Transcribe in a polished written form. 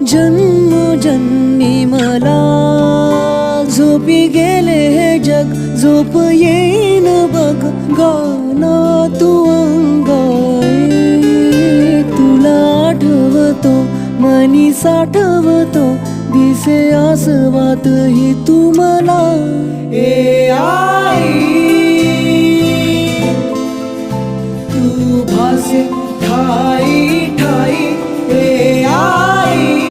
जन्मजन्मी मला झोपी गेले हे जग, झोप येईन बघ गाना तू अंगाई. तुला आठवतो मनी साठवतो, दिसे आसवात ही तू मला. ए आई तू भासे ठाई ठाई. ए आई